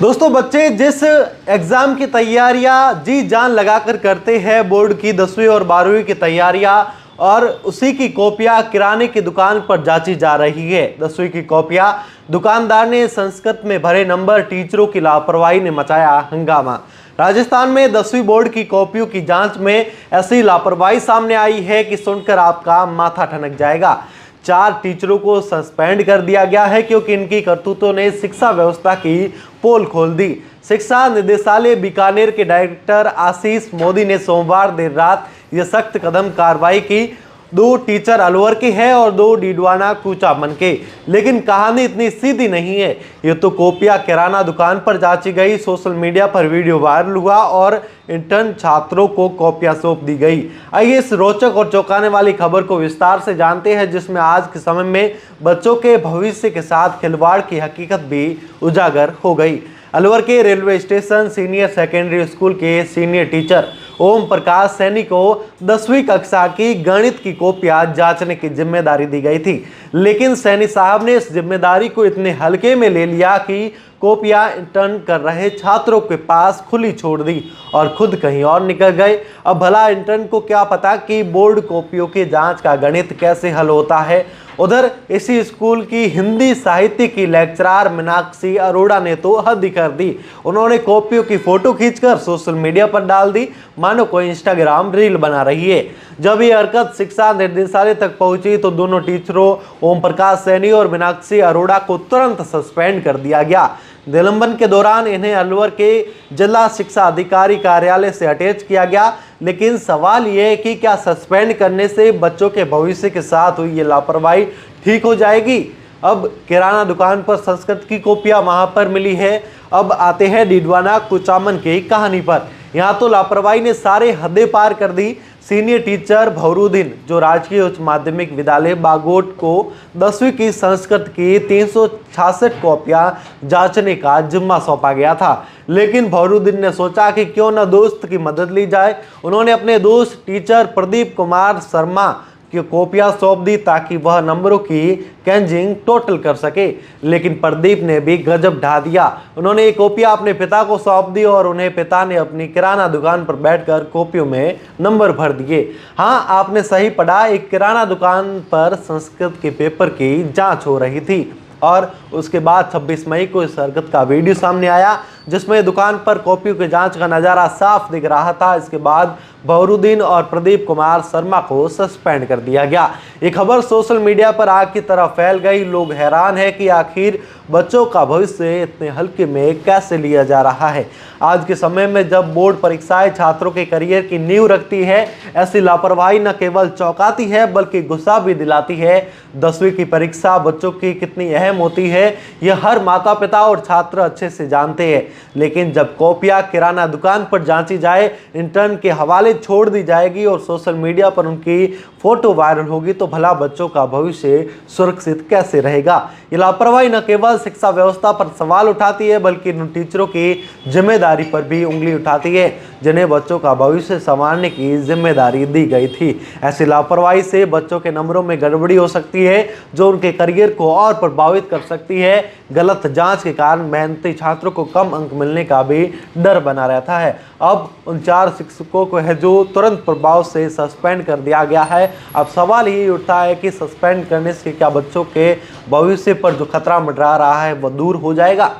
दोस्तों, बच्चे जिस एग्ज़ाम की तैयारियां जी जान लगाकर करते हैं, बोर्ड की 10वीं और 12वीं की तैयारियां, और उसी की कॉपियां किराने की दुकान पर जांची जा रही है। 10वीं की कॉपियां, दुकानदार ने संस्कृत में भरे नंबर, टीचरों की लापरवाही ने मचाया हंगामा। राजस्थान में 10वीं बोर्ड की कॉपियों की जांच में ऐसी लापरवाही सामने आई है कि सुनकर आपका माथा ठनक जाएगा। 4 टीचरों को सस्पेंड कर दिया गया है क्योंकि इनकी करतूतों ने शिक्षा व्यवस्था की पोल खोल दी। शिक्षा निदेशालय बीकानेर के डायरेक्टर आशीष मोदी ने सोमवार देर रात यह सख्त कदम कार्रवाई की। 2 टीचर अलवर के हैं और 2 डीडवाना कुचामन के। लेकिन कहानी इतनी सीधी नहीं है। ये तो कॉपियां किराना दुकान पर जांची गई। सोशल मीडिया पर वीडियो वायरल हुआ और इंटर्न छात्रों को कॉपियां सौंप दी गई। आइए इस रोचक और चौंकाने वाली खबर को विस्तार से जानते हैं, जिसमें आज के समय में बच्चों के भविष्य के साथ खिलवाड़ की हकीकत भी उजागर हो गई। अलवर के railway station senior secondary school के सीनियर टीचर ओम प्रकाश सैनी को 10वीं कक्षा की गणित की कॉपियां जांचने की जिम्मेदारी दी गई थी। लेकिन सैनी साहब ने इस जिम्मेदारी को इतने हल्के में ले लिया कि कॉपियां इंटर्न कर रहे छात्रों के पास खुली छोड़ दी और खुद कहीं और निकल गए। अब भला इंटर्न को क्या पता कि बोर्ड कॉपियों की जांच का गणित कैसे हल होता है। उधर इसी स्कूल की हिंदी साहित्य की लेक्चरर मीनाक्षी अरोड़ा ने तो हद ही कर दी। उन्होंने कॉपियों की फोटो खींचकर सोशल मीडिया पर डाल दी, मानो कोई इंस्टाग्राम रील बना रही है। जब ये हरकत शिक्षा निर्देशालय तक पहुंची तो दोनों टीचरों ओम प्रकाश सैनी और मीनाक्षी अरोड़ा को तुरंत सस्पेंड कर दिया गया। निलंबन के दौरान इन्हें अलवर के जिला शिक्षा अधिकारी कार्यालय से अटैच किया गया। लेकिन सवाल यह है कि क्या सस्पेंड करने से बच्चों के भविष्य के साथ हुई ये लापरवाही ठीक हो जाएगी। अब किराना दुकान पर संस्कृत की कॉपियां वहां पर मिली है। अब आते हैं डीडवाना कुचामन की कहानी पर। यहाँ तो लापरवाही ने सारे हदें पार कर दी। सीनियर टीचर भवरुद्दीन, जो राजकीय उच्च माध्यमिक विद्यालय बागोट को 10वीं की संस्कृत की 366 कॉपियां जांचने का जिम्मा सौंपा गया था। लेकिन भवरुद्दीन ने सोचा कि क्यों न दोस्त की मदद ली जाए। उन्होंने अपने दोस्त टीचर प्रदीप कुमार शर्मा की कॉपियां सौंप दी ताकि वह नंबरों की कैंजिंग टोटल कर सके। लेकिन प्रदीप ने भी गजब ढा दिया। उन्होंने ये कॉपियां अपने पिता को सौंप दी और उन्हें पिता ने अपनी किराना दुकान पर बैठकर कॉपियों में नंबर भर दिए। हाँ, आपने सही पढ़ा, एक किराना दुकान पर संस्कृत के पेपर की जांच हो रही थी। और उसके बाद 26 मई को इस हरकत का वीडियो सामने आया, जिसमें दुकान पर कॉपियों की जांच का नज़ारा साफ दिख रहा था। इसके बाद भवरुद्दीन और प्रदीप कुमार शर्मा को सस्पेंड कर दिया गया। ये खबर सोशल मीडिया पर आग की तरह फैल गई। लोग हैरान हैं कि आखिर बच्चों का भविष्य इतने हल्के में कैसे लिया जा रहा है। आज के समय में जब बोर्ड परीक्षाएं छात्रों के करियर की नींव रखती है, ऐसी लापरवाही न केवल चौंकाती है बल्कि गुस्सा भी दिलाती है। 10वीं की परीक्षा बच्चों की कितनी अहम होती है, यह हर माता पिता और छात्र अच्छे से जानते हैं। लेकिन जब कॉपियां किराना दुकान पर जांची जाए, इंटर्न के हवाले छोड़ दी जाएगी और सोशल मीडिया पर उनकी फोटो वायरल होगी, तो भला बच्चों का भविष्य सुरक्षित कैसे रहेगा। ये लापरवाही न केवल शिक्षा व्यवस्था पर सवाल उठाती है बल्कि उन टीचरों की जिम्मेदारी पर भी उंगली उठाती है जिन्हें बच्चों का भविष्य संवारने की जिम्मेदारी दी गई थी। ऐसी लापरवाही से बच्चों के नंबरों में गड़बड़ी हो सकती है, जो उनके करियर को और प्रभावित कर सकती है। गलत जांच के कारण मेहनती छात्रों को कम अंक मिलने का भी डर बना रहता है। अब उन 4 शिक्षकों को है जो तुरंत प्रभाव से सस्पेंड कर दिया गया है। अब सवाल ये उठता है कि सस्पेंड करने से क्या बच्चों के भविष्य पर जो खतरा मंडरा रहा है वह दूर हो जाएगा।